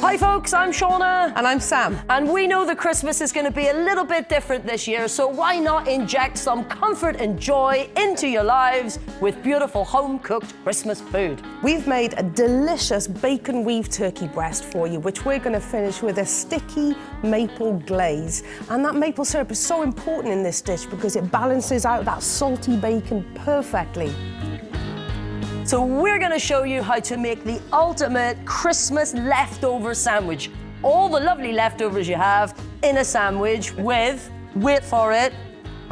Hi folks, I'm Shauna. And I'm Sam. And we know that Christmas is going to be a little bit different this year, so why not inject some comfort and joy into your lives with beautiful home-cooked Christmas food? We've made a delicious bacon weave turkey breast for you, which we're going to finish with a sticky maple glaze. And that maple syrup is so important in this dish because it balances out that salty bacon perfectly. So we're going to show you how to make the ultimate Christmas leftover sandwich. All the lovely leftovers you have in a sandwich with, wait for it,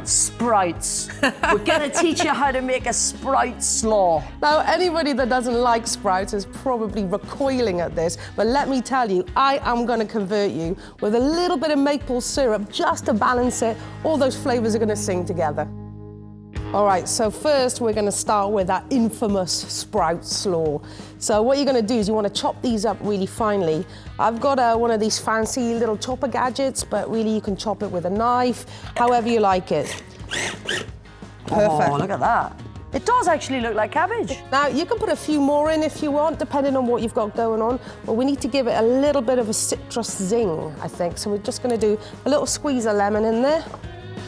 sprouts. We're going to teach you how to make a sprout slaw. Now, anybody that doesn't like sprouts is probably recoiling at this, but let me tell you, I am going to convert you with a little bit of maple syrup just to balance it. All those flavors are going to sing together. All right, so first we're going to start with that infamous sprout slaw. So what you're going to do is you want to chop these up really finely. I've got one of these fancy little chopper gadgets, but really you can chop it with a knife, however you like it. Perfect. Oh, look at that. It does actually look like cabbage. Now, you can put a few more in if you want, depending on what you've got going on, but we need to give it a little bit of a citrus zing, I think. So we're just going to do a little squeeze of lemon in there.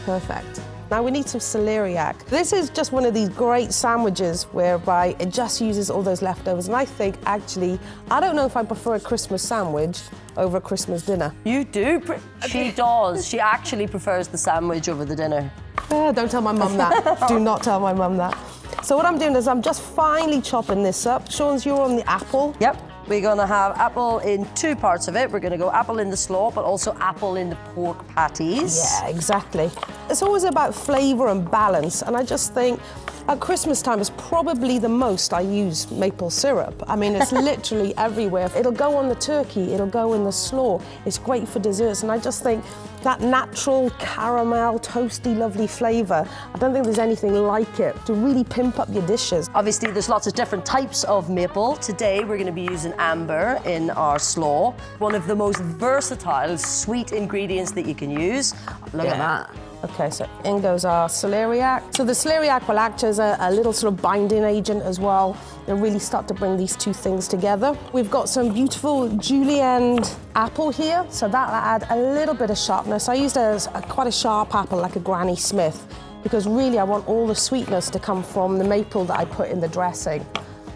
Perfect. Now we need some celeriac. This is just one of these great sandwiches whereby it just uses all those leftovers. And I think, actually, I don't know if I prefer a Christmas sandwich over a Christmas dinner. You do? She does. She actually prefers the sandwich over the dinner. Don't tell my mum that. Do not tell my mum that. So what I'm doing is I'm just finely chopping this up. Sean's, you're on the apple. Yep. We're going to have apple in two parts of it. We're going to go apple in the slaw, but also apple in the pork patties. Yeah, exactly. It's always about flavour and balance, and I just think at Christmas time is probably the most I use maple syrup. I mean, it's literally everywhere. It'll go on the turkey, it'll go in the slaw. It's great for desserts, and I just think that natural caramel, toasty, lovely flavour, I don't think there's anything like it to really pimp up your dishes. Obviously, there's lots of different types of maple. Today, we're going to be using amber in our slaw. One of the most versatile sweet ingredients that you can use. Look at that. Okay, so in goes our celeriac. So the celeriac will act as a little sort of binding agent as well. They'll really start to bring these two things together. We've got some beautiful julienne apple here, so that'll add a little bit of sharpness. I used quite a sharp apple, like a Granny Smith, because really I want all the sweetness to come from the maple that I put in the dressing.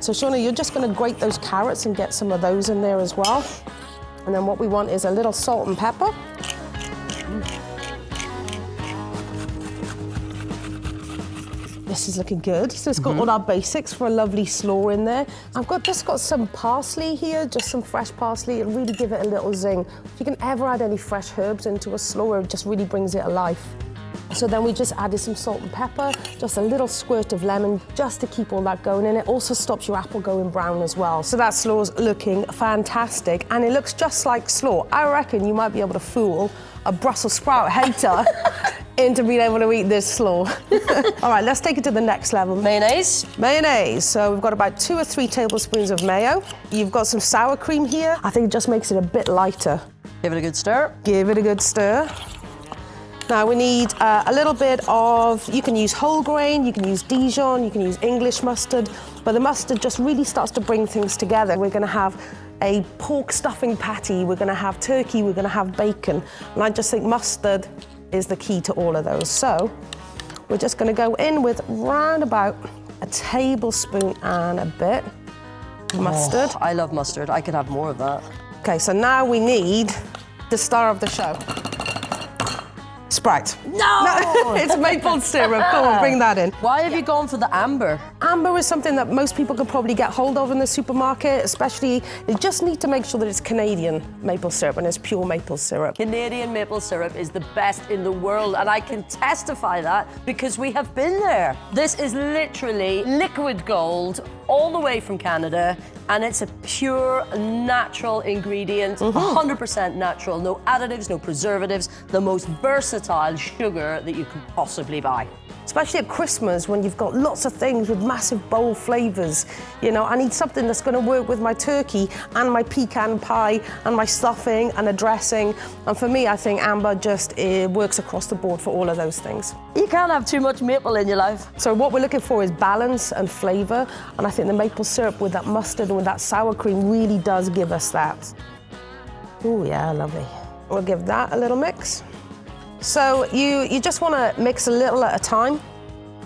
So Shauna, you're just gonna grate those carrots and get some of those in there as well. And then what we want is a little salt and pepper. This is looking good. So it's got all our basics for a lovely slaw in there. I've just got some parsley here, just some fresh parsley. It'll really give it a little zing. If you can ever add any fresh herbs into a slaw, it just really brings it alive. So then we just added some salt and pepper, just a little squirt of lemon, just to keep all that going. And it also stops your apple going brown as well. So that slaw's looking fantastic, and it looks just like slaw. I reckon you might be able to fool a Brussels sprout hater into being able to eat this slaw. All right, let's take it to the next level. Mayonnaise. Mayonnaise. So we've got about 2 or 3 tablespoons of mayo. You've got some sour cream here. I think it just makes it a bit lighter. Give it a good stir. Give it a good stir. Now we need a little bit of, you can use whole grain, you can use Dijon, you can use English mustard, but the mustard just really starts to bring things together. We're gonna have a pork stuffing patty, we're gonna have turkey, we're gonna have bacon, and I just think mustard is the key to all of those. So we're just gonna go in with round about a tablespoon and a bit of mustard. Oh, I love mustard. I could have more of that. Okay, so now we need the star of the show. Sprite. No! It's maple syrup. Come on, bring that in. Why have you gone for the amber? Amber is something that most people can probably get hold of in the supermarket, especially, you just need to make sure that it's Canadian maple syrup and it's pure maple syrup. Canadian maple syrup is the best in the world, and I can testify that because we have been there. This is literally liquid gold all the way from Canada, and it's a pure natural ingredient, 100% natural, no additives, no preservatives, the most versatile sugar that you can possibly buy. Especially at Christmas when you've got lots of things with massive bold flavors. You know, I need something that's going to work with my turkey and my pecan pie and my stuffing and a dressing. And for me, I think amber just works across the board for all of those things. You can't have too much maple in your life. So what we're looking for is balance and flavor. And I think the maple syrup with that mustard and with that sour cream really does give us that. Oh yeah, lovely. We'll give that a little mix. So you just want to mix a little at a time,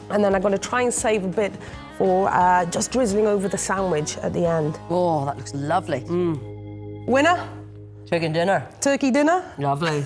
and then I'm going to try and save a bit for just drizzling over the sandwich at the end. Oh, that looks lovely. Winner? Chicken dinner. Turkey dinner? Lovely.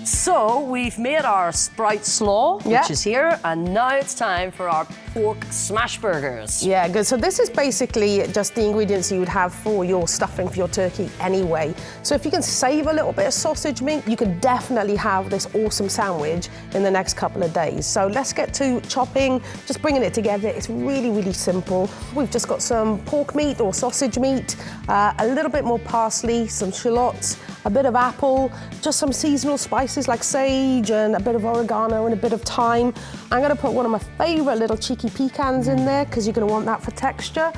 So we've made our Sprite slaw, which is here, and now it's time for our pork smash burgers. Yeah, good. So this is basically just the ingredients you would have for your stuffing for your turkey anyway. So if you can save a little bit of sausage meat, you can definitely have this awesome sandwich in the next couple of days. So let's get to chopping, just bringing it together. It's really, really simple. We've just got some pork meat or sausage meat, a little bit more parsley, some shallots, a bit of apple, just some seasonal spices like sage and a bit of oregano and a bit of thyme. I'm gonna put one of my favorite little cheeky pecans in there because you're gonna want that for texture.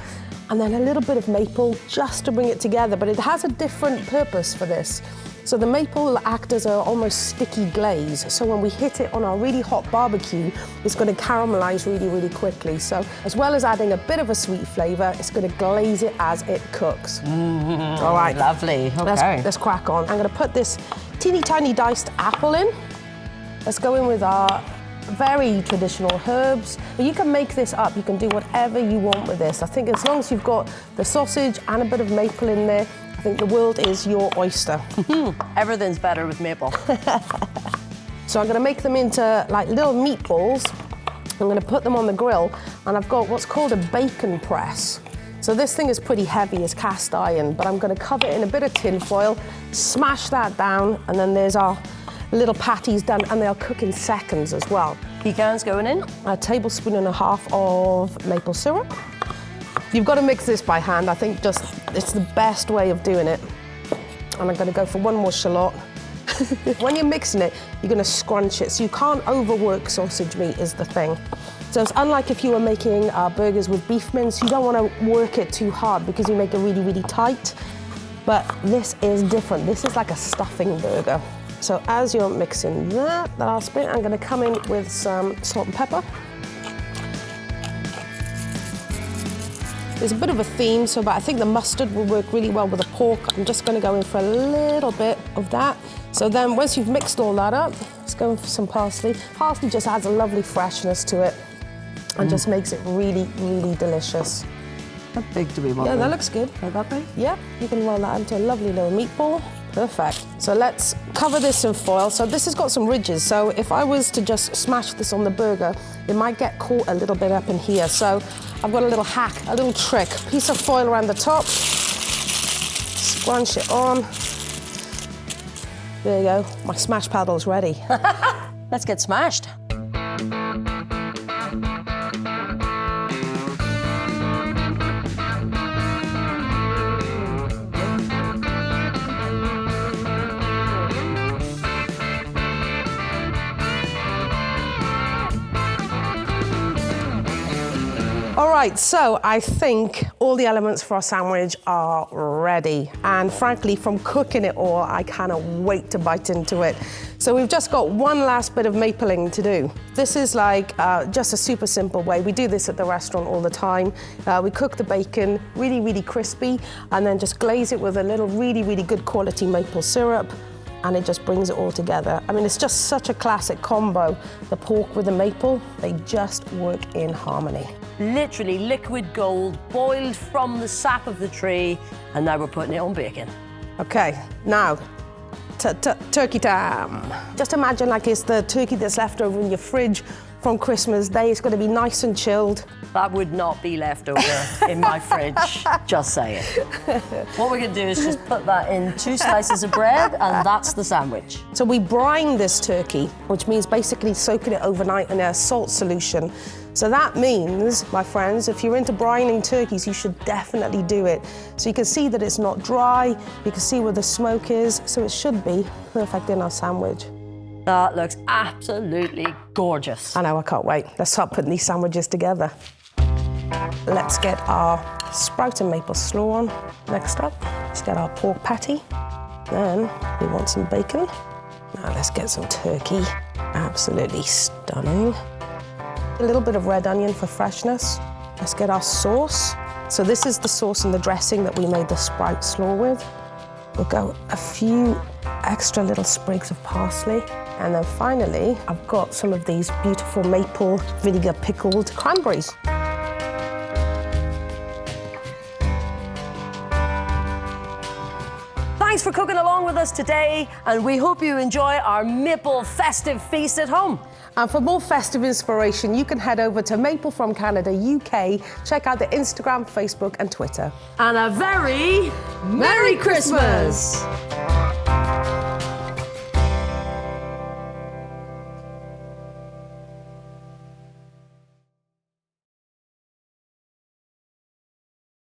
And then a little bit of maple just to bring it together, but it has a different purpose for this. So the maple will act as an almost sticky glaze. So when we hit it on our really hot barbecue, it's going to caramelize really, really quickly. So as well as adding a bit of a sweet flavor, it's going to glaze it as it cooks. All right. Lovely. Okay. Let's crack on. I'm going to put this teeny tiny diced apple in. Let's go in with our very traditional herbs. You can make this up. You can do whatever you want with this. I think as long as you've got the sausage and a bit of maple in there, I think the world is your oyster. Everything's better with maple. So I'm going to make them into like little meatballs. I'm going to put them on the grill, and I've got what's called a bacon press. So this thing is pretty heavy, it's cast iron, but I'm going to cover it in a bit of tin foil, smash that down, and then there's our little patties done, and they'll cook in seconds as well. Pecans going in. A tablespoon and a half of maple syrup. You've got to mix this by hand. I think just it's the best way of doing it. And I'm going to go for one more shallot. When you're mixing it, you're going to scrunch it. So you can't overwork sausage meat is the thing. So it's unlike if you were making burgers with beef mince. You don't want to work it too hard because you make it really, really tight. But this is different. This is like a stuffing burger. So as you're mixing that last bit, I'm going to come in with some salt and pepper. There's a bit of a theme, but I think the mustard will work really well with the pork. I'm just going to go in for a little bit of that. So then once you've mixed all that up, let's go in for some parsley. Parsley just adds a lovely freshness to it and just makes it really, really delicious. How big do we want? Yeah, that looks good. Like that big? Yeah, you can roll that into a lovely little meatball. Perfect. So let's cover this in foil. So this has got some ridges. So if I was to just smash this on the burger, it might get caught a little bit up in here. So I've got a little hack, a little trick. Piece of foil around the top. Scrunch it on. There you go. My smash paddle's ready. Let's get smashed. All right, so I think all the elements for our sandwich are ready. And frankly, from cooking it all, I cannot wait to bite into it. So we've just got one last bit of mapling to do. This is like just a super simple way. We do this at the restaurant all the time. We cook the bacon really, really crispy, and then just glaze it with a little really, really good quality maple syrup. And it just brings it all together. I mean, it's just such a classic combo. The pork with the maple, they just work in harmony. Literally liquid gold, boiled from the sap of the tree, and now we're putting it on bacon. Okay, now, turkey time. Just imagine like it's the turkey that's left over in your fridge from Christmas Day. It's going to be nice and chilled. That would not be left over in my fridge, just saying. What we're going to do is just put that in 2 slices of bread, and that's the sandwich. So we brine this turkey, which means basically soaking it overnight in a salt solution. So that means, my friends, if you're into brining turkeys, you should definitely do it. So you can see that it's not dry, you can see where the smoke is, so it should be perfect in our sandwich. That looks absolutely gorgeous. I know, I can't wait. Let's start putting these sandwiches together. Let's get our sprout and maple slaw on. Next up, let's get our pork patty. Then we want some bacon. Now let's get some turkey. Absolutely stunning. A little bit of red onion for freshness. Let's get our sauce. So this is the sauce and the dressing that we made the sprout slaw with. We'll go a few extra little sprigs of parsley. And then finally, I've got some of these beautiful maple vinegar pickled cranberries. Thanks for cooking along with us today, and we hope you enjoy our maple festive feast at home. And for more festive inspiration, you can head over to Maple from Canada UK. Check out the Instagram, Facebook, and Twitter. And a very Merry Christmas!